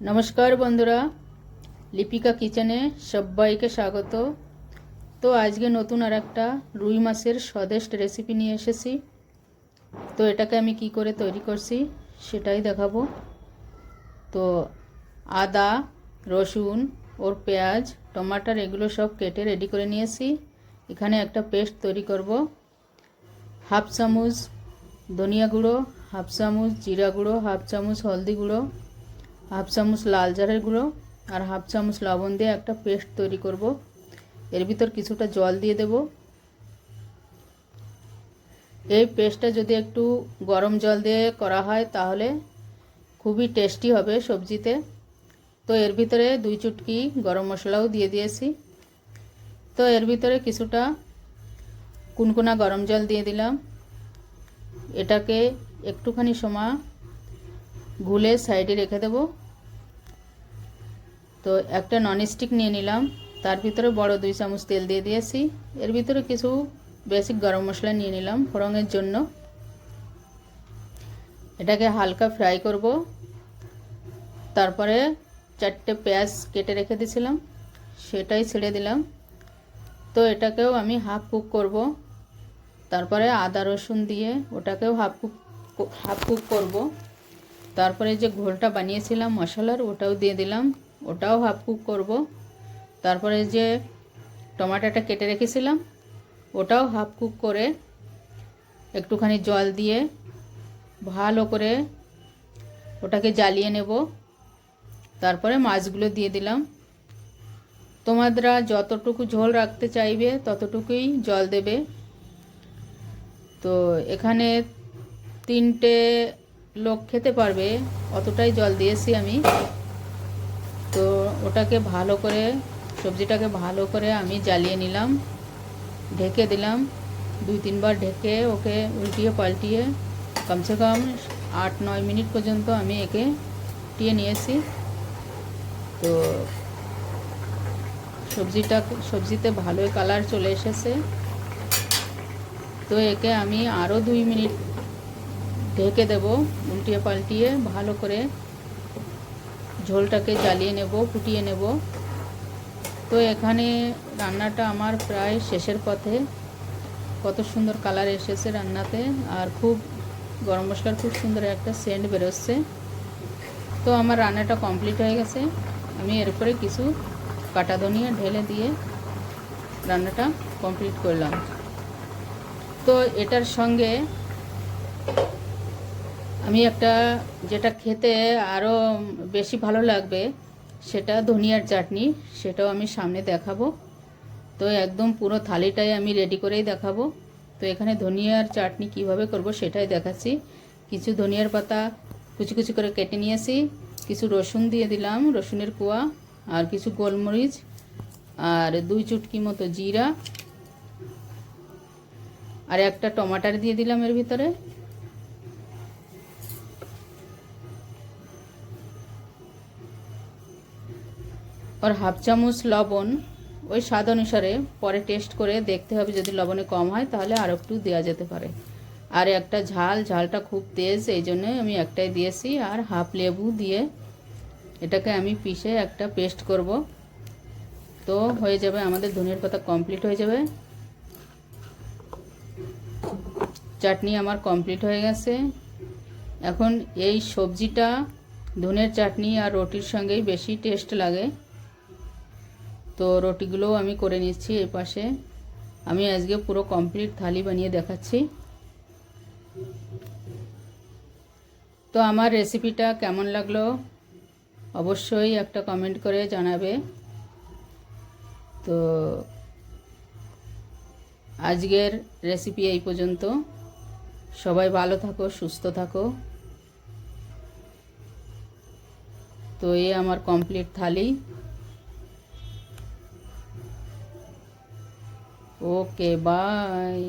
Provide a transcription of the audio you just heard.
নমস্কার বন্ধুরা, লিপিকা কিচেনে সবাইকে স্বাগত। তো আজকে নতুন আর একটা রুই মাছের স্বাদিষ্ট রেসিপি নিয়ে এসেছি। তো এটাকে আমি কি করে তৈরি করছি সেটাই দেখাবো। তো আদা, রসুন ওর পেঁয়াজ, টমাটার এগুলো সব কেটে রেডি করে নিয়েছি। এখানে একটা পেস্ট তৈরি করব। হাফ চামচ ধনিয়া গুঁড়ো, হাফ চামচ জিরা গুঁড়ো, হাফ চামচ হলদি গুঁড়ো, হাফ চামচ লাল জারের গুঁড়ো আর হাফ চামচ লবণ দিয়ে একটা পেস্ট তৈরি করব। এর ভিতর কিছুটা জল দিয়ে দেব। এই পেস্টটা যদি একটু গরম জল দিয়ে করা হয় তাহলে খুবই টেস্টি হবে সবজিতে। তো এর ভিতরে 2 চুটকি গরম মশলাও দিয়ে দিয়েছি। তো এর ভিতরে কিছুটা কুনকুনা গরম জল দিয়ে দিলাম। এটাকে একটুখানি সময় গুলে সাইডে রেখে দেব। তো একটা ননস্টিক নিয়ে নিলাম, তার ভিতরে বড় 2 চামচ তেল দিয়ে দিয়েছি। এর ভিতরে কিছু বেসিক গরম মশলা নিয়ে নিলাম ফোড়নের জন্য। এটাকে হালকা ফ্রাই করব। তারপরে 4টে পেঁয়াজ কেটে রেখে দিয়েছিলাম সেটাই ছেড়ে দিলাম। তো এটাকেও আমি হাফ কুক করব। তারপরে আদা রসুন দিয়ে ওটাকেও হাফ কুক করব। তারপরে যে ঘোলটা বানিয়েছিলাম মশলার ওটাও দিয়ে দিলাম, ওটাও হাফ কুক করব। তারপরে যে টমেটোটা কেটে রেখেছিলাম ওটাও হাফ কুক করে একটুখানি জল দিয়ে ভালো করে ওটাকে জ্বালিয়ে নেব। তারপরে মাছগুলো দিয়ে দিলাম। তোমরা যতটুকু ঝোল রাখতে চাইবে ততটুকুই জল দেবে। তো এখানে 3টে লোক খেতে পারবে অতটাই জল দিয়েছি আমি। তো ওটাকে ভালো করে সবজিটাকে ভালো করে আমি জ্বালিয়ে নিলাম, ঢেকে দিলাম। 2-3 বার ঢেকে ওকে উল্টিয়ে পাল্টিয়ে কমসে কম 8-9 মিনিট পর্যন্ত আমি একে ফুটিয়ে নিয়েছি। তো সবজিতে ভালোই কালার চলে এসেছে। তো একে আমি আরও 2 মিনিট ঢেকে দেব, উল্টিয়ে পাল্টিয়ে ভালো করে ঝোলটাকে জ্বালিয়ে নেব, ফুটিয়ে নেব। তো এখানে রান্নাটা আমার প্রায় শেষের পথে। কত সুন্দর কালার এসেছে রান্নাতে, আর খুব গরম মশলার খুব সুন্দর একটা সেন্ট বেরোচ্ছে। তো আমার রান্নাটা কমপ্লিট হয়ে গেছে। আমি এরপরে কিছু কাটা ধনিয়া ঢেলে দিয়ে রান্নাটা কমপ্লিট করলাম। তো এটার সঙ্গে আমি একটা যেটা খেতে আরও বেশি ভালো লাগবে সেটা ধনিয়ার চাটনি, সেটাও আমি সামনে দেখাবো। তো একদম পুরো থালিটাই আমি রেডি করেই দেখাবো। তো এখানে ধনিয়ার চাটনি কিভাবে করব সেটাই দেখাচ্ছি। কিছু ধনিয়ার পাতা কুচি কুচি করে কেটে নিয়েছি, কিছু রসুন দিয়ে দিলাম, রসুনের কোয়া, আর কিছু গোলমরিচ, আর 2 চুটকি মতো জিরা, আর একটা টমাটার দিয়ে দিলাম এর ভিতরে। আর হাফ চামচ লবণ, ওই স্বাদ অনুসারে পরে টেস্ট করে দেখতে হবে, যদি লবণে কম হয় তাহলে আর একটু দেওয়া যেতে পারে। আর একটা ঝালটা খুব তেজ, এই জন্য আমি একটাই দিয়েছি। আর হাফ লেবু দিয়ে এটাকে আমি পিষে একটা পেস্ট করব। তো হয়ে যাবে আমাদের ধনিয়ার পাতা কমপ্লিট হয়ে যাবে। চাটনি আমার কমপ্লিট হয়ে গেছে। এখন এই সবজিটা ধনের চাটনি আর রুটির সঙ্গেই বেশি টেস্ট লাগে। তো রুটিগুলোও আমি করে নিচ্ছি এই পাশে। আমি আজকে পুরো কমপ্লিট থালি বানিয়ে দেখাচ্ছি। তো আমার রেসিপিটা কেমন লাগলো অবশ্যই একটা কমেন্ট করে জানাবে। তো আজকের রেসিপি এই পর্যন্ত। সবাই ভালো থাকো, সুস্থ থাকো। তো এই আমার কমপ্লিট থালি। Okay, by.